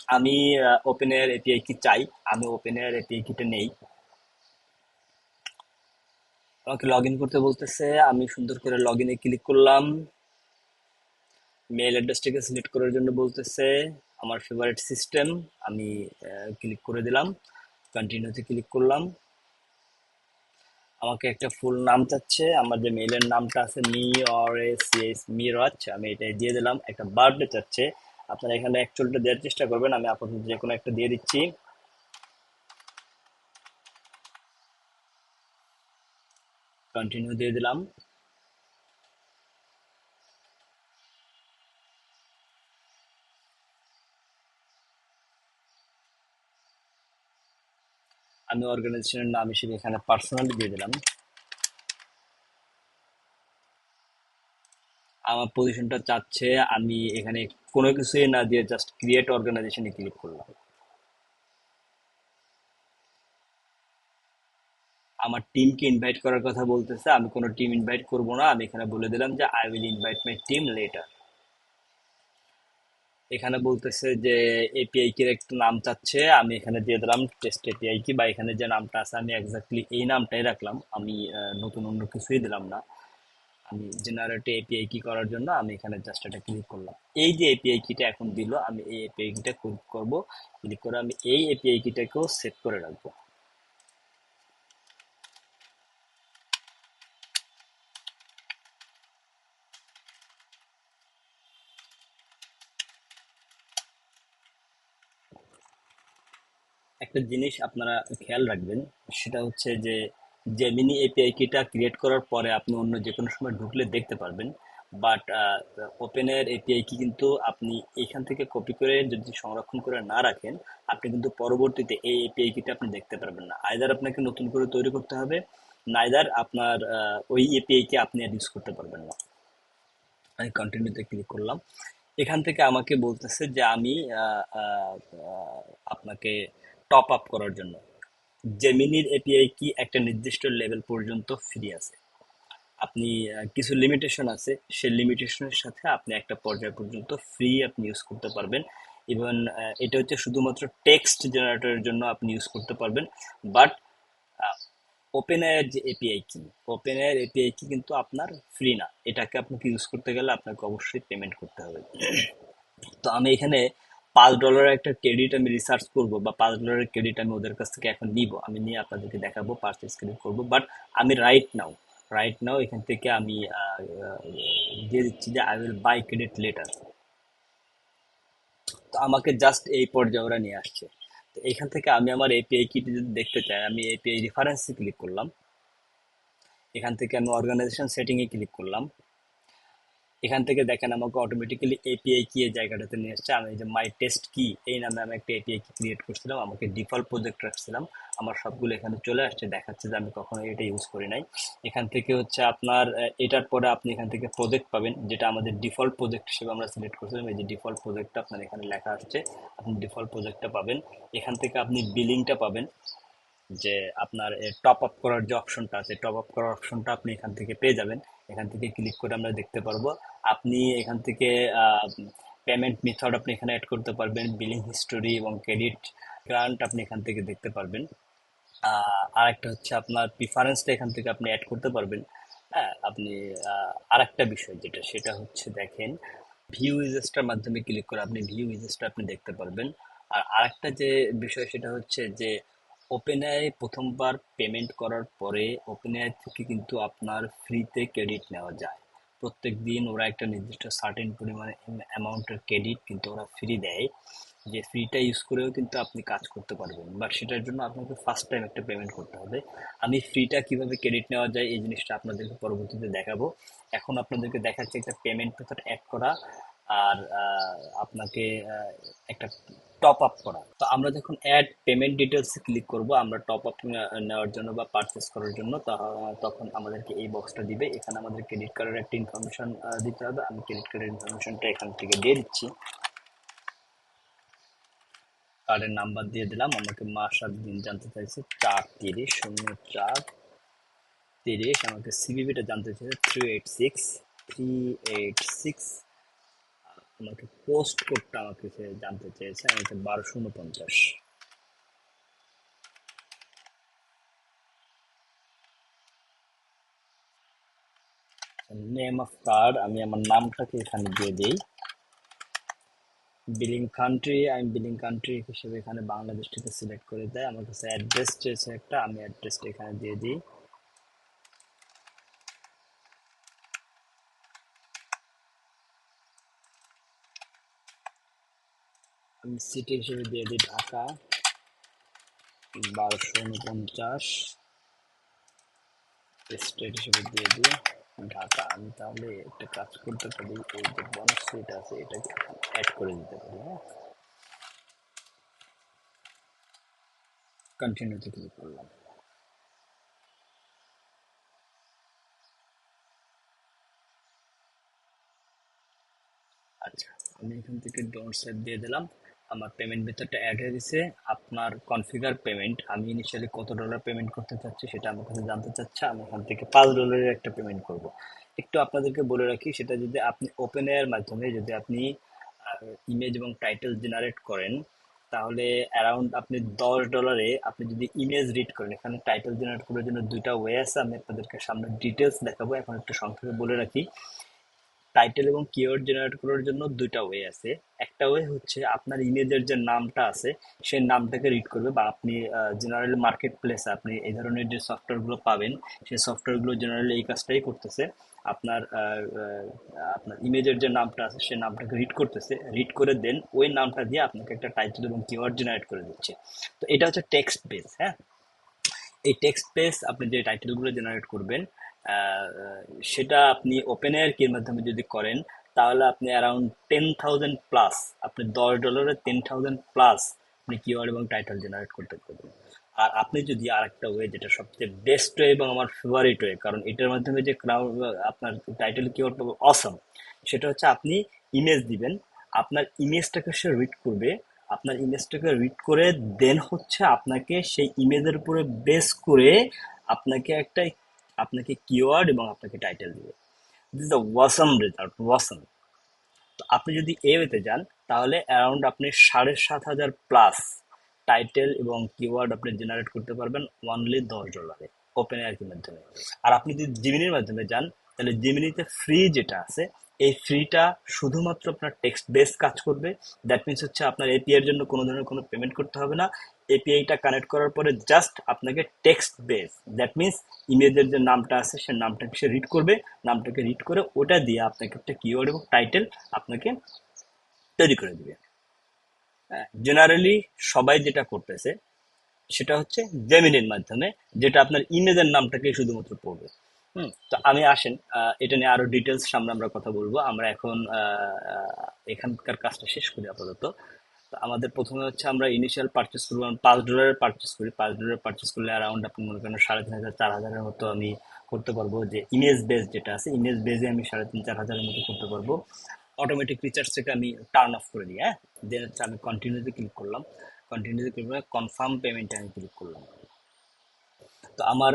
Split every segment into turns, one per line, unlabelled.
আমি open air API কি চাই, আমি ওপেন এয়ার এপিআই কিটা নেই। আমাকে লগ ইন করতে বলতেছে, আমি সুন্দর করে লগ ইনে ক্লিক করলাম। মেল অ্যাড্রেসটাকে সিলেক্ট করার জন্য বলতেছে, আমার ফেভারিট সিস্টেম, আমি ক্লিক করে দিলাম, কন্টিনিউতে ক্লিক করলাম। আমাকে একটা ফুল নাম চাচ্ছে, আমার যে মেইলের নামটা আছে মিরাজ, আমি এটা দিয়ে দিলাম। একটা বার্থডে চাচ্ছে, আপনারা এখানে অ্যাকচুয়ালটা দেওয়ার চেষ্টা করবেন, আমি আপাতত যে কোনো একটা দিয়ে দিচ্ছি। কন্টিনিউ দিয়ে দিলাম। আমি অর্গানাইজেশনের নাম হিসেবে এখানে পার্সোনালি দিয়ে দিলাম। আমার পজিশনটা চাচ্ছে, আমি এখানে কোনো কিছুই না দিয়ে জাস্ট ক্রিয়েট অর্গানাইজেশনে ক্লিক করলাম। আমার টিমকে ইনভাইট করার কথা বলতেছে, আমি কোনো টিম ইনভাইট করব না, আমি এখানে বলে দিলাম যে I will invite my team letter. এখানে বলতেছে যে এপিআই কির একটা নাম চাচ্ছে, আমি এখানে দিয়ে দিলাম টেস্ট এপিআই কি, বা এখানে যে নামটা আছে আমি এক্স্যাক্টলি এই নামটাই রাখলাম, আমি নতুন অন্য কিছুই দিলাম না। আমি জেনারেট এপিআই কি করার জন্য আমি এখানে জাস্ট এটা ক্লিক করলাম। এই যে এপিআই কিটা এখন দিল, আমি এই এপিআই কিটা ক্লিক করব। ক্লিক করে আমি এই এপিআই কিটাকেও সেভ করে রাখবো। একটা জিনিস আপনারা খেয়াল রাখবেন, সেটা হচ্ছে যে জেমিনি এপিআই কিটা ক্রিয়েট করার পরে আপনি অন্য যে কোনো সময় ঢুকলে দেখতে পারবেন, বাট ওপেনের এপিআই কি কিন্তু আপনি এখান থেকে কপি করে যদি সংরক্ষণ করে না রাখেন, আপনি কিন্তু পরবর্তীতে এই এপিআই কিটা আপনি দেখতে পারবেন না। আইদার আপনাকে নতুন করে তৈরি করতে হবে, নাইদার আপনার ওই এপিআই কে আপনি আর ইউজ করতে পারবেন না। আমি কন্টিনিউতে ক্লিক করলাম। এখান থেকে আমাকে বলতেছে যে আমি আহ, আহ, আহ, আপনাকে টপ আপ করার জন্য, জেমিনির এপিআই কি একটা নির্দিষ্ট লেভেল পর্যন্ত ফ্রি আছে। আপনি কিছু লিমিটেশন আছে, সেই লিমিটেশনের সাথে আপনি একটা পর্যায় পর্যন্ত ফ্রি আপনি ইউজ করতে পারবেন। ইভেন এটা হচ্ছে শুধুমাত্র টেক্সট জেনারেটরের জন্য আপনি ইউজ করতে পারবেন। বাট ওপেন এআইয়ের যে এপিআই কি, ওপেন এআইয়ের এপিআই কি কিন্তু আপনার ফ্রি না, এটাকে আপনাকে ইউজ করতে গেলে আপনাকে অবশ্যই পেমেন্ট করতে হবে। তো আমি এখানে $5 একটা ক্রেডিট আমি রিসার্চ করব, বা $5 ক্রেডিট আমি ওদের কাছ থেকে এখন নিব, আমি নিয়ে আপনাদেরকে দেখাবো, পারচেস ক্রেডিট করব। বাট আমি রাইট নাও এখান থেকে আমি দিয়ে দিচ্ছি যে I will buy credit letter. তো আমাকে জাস্ট এই পর্যায়ে ওরা নিয়ে আসছে। তো এখান থেকে আমি আমার এপিআই কিটি যদি দেখতে চাই, আমি এপিআই রেফারেন্সে ক্লিক করলাম। এখান থেকে আমি অর্গানাইজেশন সেটিংয়ে ক্লিক করলাম। এখান থেকে দেখেন আমাকে অটোমেটিক্যালি এপিআই কি এই জায়গাটাতে নিয়ে আসছে। আমি এই যে মাই টেস্ট কি এই নামে আমি একটা এপিআই কি ক্রিয়েট করছিলাম, আমাকে ডিফল্ট প্রজেক্ট রাখছিলাম, আমার সবগুলো এখানে চলে আসছে, দেখাচ্ছে যে আমি কখনো এটা ইউজ করি নাই। এখান থেকে হচ্ছে আপনার এটার পরে আপনি এখান থেকে প্রজেক্ট পাবেন, যেটা আমাদের ডিফল্ট প্রজেক্ট হিসেবে আমরা সিলেক্ট করছিলাম। এই যে ডিফল্ট প্রজেক্টটা আপনার এখানে লেখা আসছে, আপনি ডিফল্ট প্রজেক্টটা পাবেন। এখান থেকে আপনি বিলিংটা পাবেন, যে আপনার টপ আপ করার যে অপশনটা আছে, টপ আপ করার অপশনটা আপনি এখান থেকে পেয়ে যাবেন। এখান থেকে ক্লিক করে আমরা দেখতে পারবো। আপনি এখান থেকে পেমেন্ট মেথড আপনি এখানে অ্যাড করতে পারবেন, বিলিং হিস্টোরি এবং ক্রেডিট গ্রান্ট আপনি এখান থেকে দেখতে পারবেন। আর একটা হচ্ছে আপনার প্রিফারেন্সটা এখান থেকে আপনি অ্যাড করতে পারবেন। হ্যাঁ, আপনি আর একটা বিষয় যেটা, সেটা হচ্ছে দেখেন, ভিউ ইউজেসটার মাধ্যমে ক্লিক করে আপনি ভিউ ইউজেসটা আপনি দেখতে পারবেন। আর আরেকটা যে বিষয়, সেটা হচ্ছে যে ওপেনআই প্রথমবার পেমেন্ট করার পরে ওপেনআই থেকে কিন্তু আপনার ফ্রিতে ক্রেডিট নেওয়া যায়। প্রত্যেক দিন ওরা একটা নির্দিষ্ট সার্টেন পরিমাণে অ্যামাউন্টের ক্রেডিট কিন্তু ওরা ফ্রি দেয়, যে ফ্রিটা ইউজ করেও কিন্তু আপনি কাজ করতে পারবেন, বাট সেটার জন্য আপনাকে ফার্স্ট টাইম একটা পেমেন্ট করতে হবে। আমি ফ্রিটা কিভাবে ক্রেডিট নেওয়া যায় এই জিনিসটা আপনাদেরকে পরবর্তীতে দেখাবো। এখন আপনাদেরকে দেখাচ্ছি একটা পেমেন্ট মেথড অ্যাড করা, আর আপনাকে একটা টপ আপ করা। তো আমরা যখন অ্যাড পেমেন্ট ডিটেলসে ক্লিক করব, আমরা টপ আপ নেওয়ার জন্য বা পারচেস করার জন্য, তখন আমাদেরকে এই বক্সটা দিবে। এখানে আমাদের ক্রেডিট কার্ডের একটা ইনফরমেশন দিতে হবে, আমি ক্রেডিট কার্ডের ইনফরমেশনটা এখান থেকে দিয়ে দিচ্ছি। কার্ডের নাম্বার দিয়ে দিলাম, আমাকে মাস আর দিন জানতে চাইছে 4/30/04/30, আমাকে সিভিভিটা জানতে চাইছে 386 386 আমাকে পোস্ট কোডটা আমাকে সে জানতে চেয়েছে, আমাকে 1249। নেম অফ কার্ড আমি আমার নামটাকে এখানে দিয়ে দিই। বিলিং কান্ট্রি আমি বিলিং কান্ট্রি হিসেবে এখানে বাংলাদেশটাকে সিলেক্ট করে দেয়। আমার কাছে অ্যাড্রেস চেয়েছে একটা, আমি অ্যাড্রেসটা এখানে দিয়ে দিই। আমি সিটি হিসেবে দিয়ে দিই ঢাকা 1249। স্টেট হিসেবে দিয়ে দিই ঢাকা। আমি তাহলে একটা কাজ করতে পারি, এই যে বনশ্রীটা আছে এটাকে অ্যাড করে দিতে পারি। হ্যাঁ, কন্টিনিউতে ক্লিক করলাম। আচ্ছা, আমি এখান থেকে ডোন্ট সেভ দিয়ে দিলাম। আমার পেমেন্ট মেথডটা অ্যাড হয়ে গেছে। আপনার কনফিগার পেমেন্ট, আমি ইনিশিয়ালি কত ডলার পেমেন্ট করতে চাচ্ছি সেটা আমার কাছে জানতে চাচ্ছে। আমি এখান থেকে $5 একটা পেমেন্ট করব। একটু আপনাদেরকে বলে রাখি, সেটা যদি আপনি ওপেন এআইয়ের মাধ্যমে যদি আপনি ইমেজ এবং টাইটেল জেনারেট করেন, তাহলে অ্যারাউন্ড আপনি $10 আপনি যদি ইমেজ রিড করেন, এখানে টাইটেল জেনারেট করার জন্য দুইটা ওয়ে আছে, আমি আপনাদেরকে সামনে ডিটেলস দেখাবো। এখন একটু সংক্ষেপে বলে রাখি, টাইটেল এবং কিওয়ার্ড জেনারেট করার জন্য দুইটা ওয়ে আছে। একটা ওয়ে হচ্ছে আপনার ইমেজের যে নামটা আছে সেই নামটাকে রিড করবে, বা আপনি জেনারেলি মার্কেট প্লেসে আপনি এই ধরনের যে সফটওয়্যারগুলো পাবেন, সেই সফটওয়্যারগুলো জেনারেলি এই কাজটাই করতেছে। আপনার আপনার ইমেজের যে নামটা আছে সেই নামটাকে রিড করতেছে, রিড করে দেন ওই নামটা দিয়ে আপনাকে একটা টাইটেল এবং কিওয়ার্ড জেনারেট করে দিচ্ছে। তো এটা হচ্ছে টেক্সট বেস। হ্যাঁ, এই টেক্সট বেস আপনি যে টাইটেলগুলো জেনারেট করবেন, আহ, সেটা আপনি ওপেন এআই কির মাধ্যমে যদি করেন, তাহলে আপনি অ্যারাউন্ড 10,000 প্লাস, আপনি $10 10,000 প্লাস আপনি কিওয়ার্ড এবং টাইটেল জেনারেট করতে পারবেন। আর আপনি যদি আরেকটা ওয়ে, যেটা সবচেয়ে বেস্ট ওয়ে এবং আমার ফেভারিট ওয়ে, কারণ এটার মাধ্যমে যে ক্রাউড আপনার টাইটেল কিওয়ার্ড পাবে অসম, সেটা হচ্ছে আপনি ইমেজ দিবেন, আপনার ইমেজটাকে সে রিড করবে, আপনার ইমেজটাকে রিড করে দেন হচ্ছে আপনাকে সেই ইমেজের উপরে বেস করে আপনাকে একটা আপনাকে কিওয়ার্ড এবং আপনাকে টাইটেল দিবে। This is the awesome result, awesome. তো আপনি যদি এ ওয়েতে যান, তাহলে অ্যারাউন্ড আপনি 7,500 প্লাস টাইটেল এবং কিওয়ার্ড আপনি জেনারেট করতে পারবেন অনলি $10 ওপেন এআইর মাধ্যমে। আর আপনি যদি জিমিনির মাধ্যমে যান, তাহলে জিমিনিতে ফ্রি যেটা আছে, এই ফ্রিটা শুধুমাত্র আপনার টেক্সট বেস কাজ করবে। দ্যাট মিনস হচ্ছে আপনার এপিআই এর জন্য কোনো ধরনের কোনো পেমেন্ট করতে হবে না। এপিআইটা কানেক্ট করার পরে জাস্ট আপনাকে টেক্সট বেস, দ্যাট মিনস ইমেজের যে নামটা আছে সে নামটাকে সে রিড করবে, নামটাকে রিড করে ওটা দিয়ে আপনাকে একটা কিওয়ার্ড এবং টাইটেল আপনাকে তৈরি করে দিবে। জেনারেলি সবাই যেটা করতেছে সেটা হচ্ছে জেমিনির মাধ্যমে, যেটা আপনার ইমেজের নামটাকে শুধুমাত্র পড়বে। তো আমি আসেন, এটা নিয়ে আরো ডিটেলস সামনে আমরা কথা বলবো। আমরা এখন এখানকার কাজটা শেষ করি আপাতত। তো আমাদের প্রথমে হচ্ছে আমরা ইনিশিয়াল পারচেস করবো, আমি $5 পারচেস করি। $5 পারচেস করলে অ্যারাউন্ড আপনি মনে করেন 3,500 4,000-এর মতো আমি করতে পারবো। যে ইমেজ বেস যেটা আছে, ইমেজ বেসে আমি 3,500 4,000-এর মতো করতে পারবো। অটোমেটিক রিচার্জ থেকে আমি টার্ন অফ করে দিই। হ্যাঁ, দেন হচ্ছে আমি কন্টিনিউতে ক্লিক করলাম, কন্টিনিউতে ক্লিক করে কনফার্ম পেমেন্টে আমি ক্লিক করলাম। তো আমার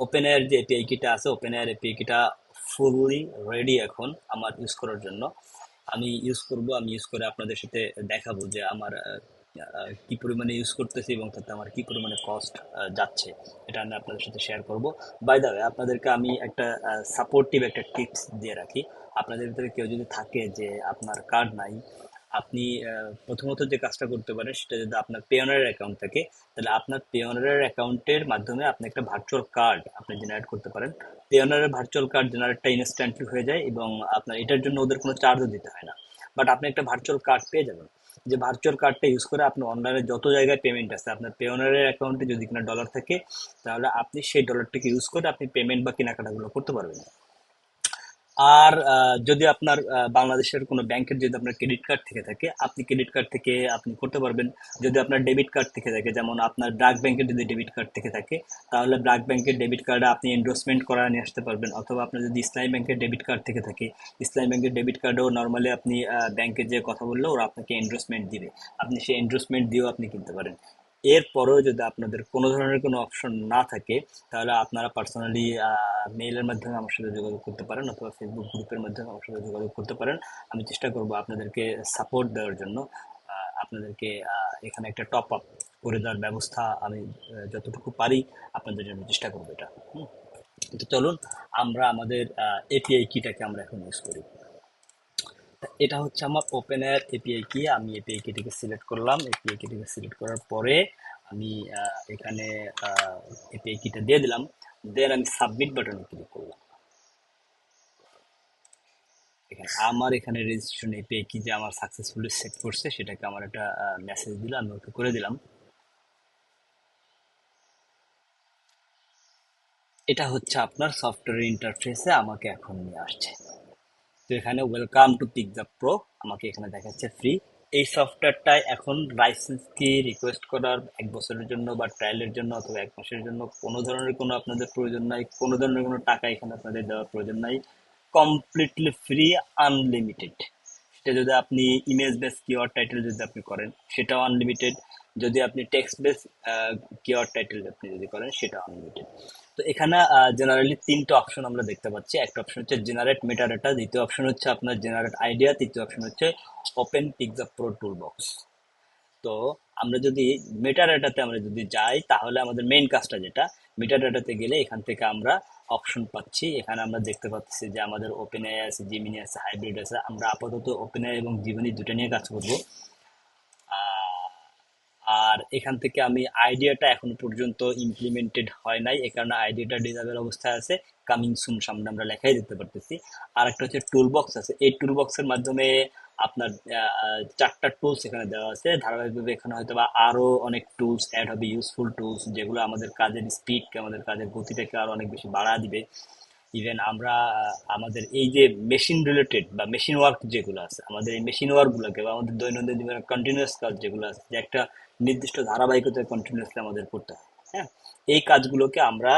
ওপেন এয়ার যে এপিআই কিটা আছে, ওপেন এয়ার এপিআই কিটা ফুললি রেডি এখন আমার ইউজ করার জন্য। আমি ইউজ করব, আমি ইউজ করে আপনাদের সাথে দেখাবো যে আমার কি পরিমাণে ইউজ করতেছি এবং তাতে আমার কি পরিমাণে কস্ট যাচ্ছে, এটা আমি আপনাদের সাথে শেয়ার করব। বাই দ্য ওয়ে, আপনাদেরকে আমি একটা সাপোর্টিভ একটা টিপস দিয়ে রাখি। আপনাদের ভিতরে কেউ যদি থাকে যে আপনার কার্ড নাই, আপনি প্রথমত যে কাজটা করতে পারেন সেটা, যদি আপনার পেওনারের অ্যাকাউন্ট থাকে, তাহলে আপনার পেওনারের অ্যাকাউন্টের মাধ্যমে আপনি একটা ভার্চুয়াল কার্ড আপনি জেনারেট করতে পারেন। পেওনারের ভার্চুয়াল কার্ড জেনারেটটা ইনস্ট্যান্টলি হয়ে যায় এবং আপনার এটার জন্য ওদের কোনো চার্জও দিতে হয় না। বাট আপনি একটা ভার্চুয়াল কার্ড পেয়ে যাবেন, যে ভার্চুয়াল কার্ডটা ইউজ করে আপনি অনলাইনে যত জায়গায় পেমেন্ট আছে, আপনার পেওনারের অ্যাকাউন্টে যদি কিনা ডলার থাকে, তাহলে আপনি সেই ডলারটাকে ইউজ করে আপনি পেমেন্ট বা কেনাকাটাগুলো করতে পারবেন। আর যদি আপনার বাংলাদেশের কোনো ব্যাংকের যদি আপনার ক্রেডিট কার্ড থেকে থাকে, আপনি ক্রেডিট কার্ড থেকে আপনি করতে পারবেন। যদি আপনার ডেবিট কার্ড থেকে থাকে, যেমন আপনার ব্র্যাক ব্যাংকের যদি ডেবিট কার্ড থেকে থাকে, তাহলে ব্র্যাক ব্যাংকের ডেবিট কার্ডে আপনি এন্ডোর্সমেন্ট করা নিয়ে আসতে পারবেন। অথবা আপনার যদি ইসলামী ব্যাংকের ডেবিট কার্ড থেকে থাকে, ইসলামী ব্যাংকের ডেবিট কার্ডেও নর্মালি আপনি ব্যাংকে যে কথা বললে ওরা আপনাকে এন্ডোর্সমেন্ট দিবে, আপনি সেই এন্ডোর্সমেন্ট দিয়েও আপনি কিনতে পারেন। এরপরেও যদি আপনাদের কোনো ধরনের কোনো অপশন না থাকে, তাহলে আপনারা পার্সোনালি মেইলের মাধ্যমে আমার সাথে যোগাযোগ করতে পারেন, অথবা ফেসবুক গ্রুপের মাধ্যমে আমার সাথে যোগাযোগ করতে পারেন। আমি চেষ্টা করব আপনাদেরকে সাপোর্ট দেওয়ার জন্য। আপনাদেরকে এখানে একটা টপ আপ করে দেওয়ার ব্যবস্থা আমি যতটুকু পারি আপনাদের জন্য চেষ্টা করবো এটা। হুম। তো চলুন আমরা আমাদের এপিআই কিটাকে আমরা এখন ইউজ করি। এটা হচ্ছে আমার ওপেন এর এপিআই কি। আমি এপিআই কিটিকে সিলেক্ট করলাম। এপিআই কিটিকে সিলেক্ট করার পরে আমি এখানে এপিআই কিটা দিয়ে দিলাম। দেন আমি সাবমিট বাটনে ক্লিক করলাম। এখানে আমার এখানে রেজিস্ট্রেশন এপিআই কি যে আমার সাকসেসফুলি সেট করছে সেটাকে আমার একটা মেসেজ দিল, আমি ওকে করে দিলাম। এটা হচ্ছে আপনার সফটওয়্যার ইন্টারফেসে আমাকে এখন নিয়ে আসছে। তো এখানে ওয়েলকাম টু পিকজাপ প্রো আমাকে এখানে দেখাচ্ছে ফ্রি। এই সফটওয়্যারটায় এখন লাইসেন্স কি রিকোয়েস্ট করার 1 বছরের জন্য বা ট্রায়ালের জন্য অথবা 1 মাসের জন্য কোনো ধরনের কোনো আপনাদের প্রয়োজন নাই, কোনো ধরনের কোনো টাকা এখানে আপনাদের দেওয়ার প্রয়োজন নাই। Completely free, unlimited. সেটা যদি আপনি ইমেজ বেস কিওয়ার্ড টাইটেল যদি আপনি করেন সেটাও আনলিমিটেড। যদি আপনি টেক্সট বেস কিওয়ার্ড টাইটেল আপনি যদি করেন সেটাও আনলিমিটেড। তো এখানে জেনারেলি 3টা অপশন আমরা দেখতে পাচ্ছি। একটা অপশন হচ্ছে জেনারেট মেটাডাটা, দ্বিতীয় অপশন হচ্ছে আপনার জেনারেট আইডিয়া, তৃতীয় অপশন হচ্ছে ওপেন পিকজাপ প্রো টুলবক্স। তো আমরা যদি মেটাডাটাতে আমরা যদি যাই তাহলে আমাদের মেইন কাজটা যেটা, মেটাডাটাতে গেলে এখান থেকে আমরা অপশন পাচ্ছি। এখানে আমরা দেখতে পাচ্ছি যে আমাদের ওপেন এআই আছে, জিমিনি আছে, হাইব্রিড আছে। আমরা আপাতত ওপেন এআই এবং জিমিনি দুটো নিয়ে কাজ করব। আর এখান থেকে আমি আইডিয়াটা এখনো পর্যন্ত ইমপ্লিমেন্টেড হয় নাই, এ কারণে আইডিয়াটা ডিসেবল অবস্থায় আছে। কামিং সুন সামনে আমরা লেখাই দেখতে পারতেছি। আর একটা হচ্ছে টুল বক্স আছে, এই টুল বক্সের মাধ্যমে আপনার 4টা টুলস এখানে দেওয়া আছে। ধারাবাহিকভাবে এখানে হয়তো বা আরো অনেক টুলস অ্যাড হবে, ইউজফুল টুলস যেগুলো আমাদের কাজের স্পিডকে, আমাদের কাজের গতিটাকে আরো অনেক বেশি বাড়া দিবে। ইভেন আমরা আমাদের এই যে মেশিন রিলেটেড বা মেশিন ওয়ার্ক যেগুলো আছে, আমাদের এই মেশিন ওয়ার্ক গুলোকে বা আমাদের দৈনন্দিন জীবনের কন্টিনিউয়াস কাজ যেগুলো আছে, যে একটা নির্দিষ্ট ধারাবাহিকতায় কন্টিনিউয়াসলি আমাদের করতে হয়, হ্যাঁ, এই কাজগুলোকে আমরা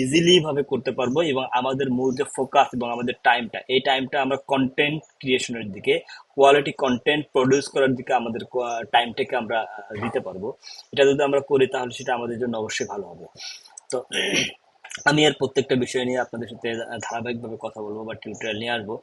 ইজিলি ভাবে করতে পারবো। এবং আমাদের মূল যে ফোকাস এবং আমাদের টাইমটা, এই টাইমটা আমরা কন্টেন্ট ক্রিয়েশনের দিকে, কোয়ালিটি কন্টেন্ট প্রডিউস করার দিকে আমাদের টাইমটাকে আমরা দিতে পারবো। এটা যদি আমরা করি তাহলে সেটা আমাদের জন্য অবশ্যই ভালো হবে। তো আমি এর প্রত্যেকটা বিষয় নিয়ে আপনাদের সাথে ধারাবাহিকভাবে কথা বলবো বা টিউটোরিয়াল নিয়ে আসবো।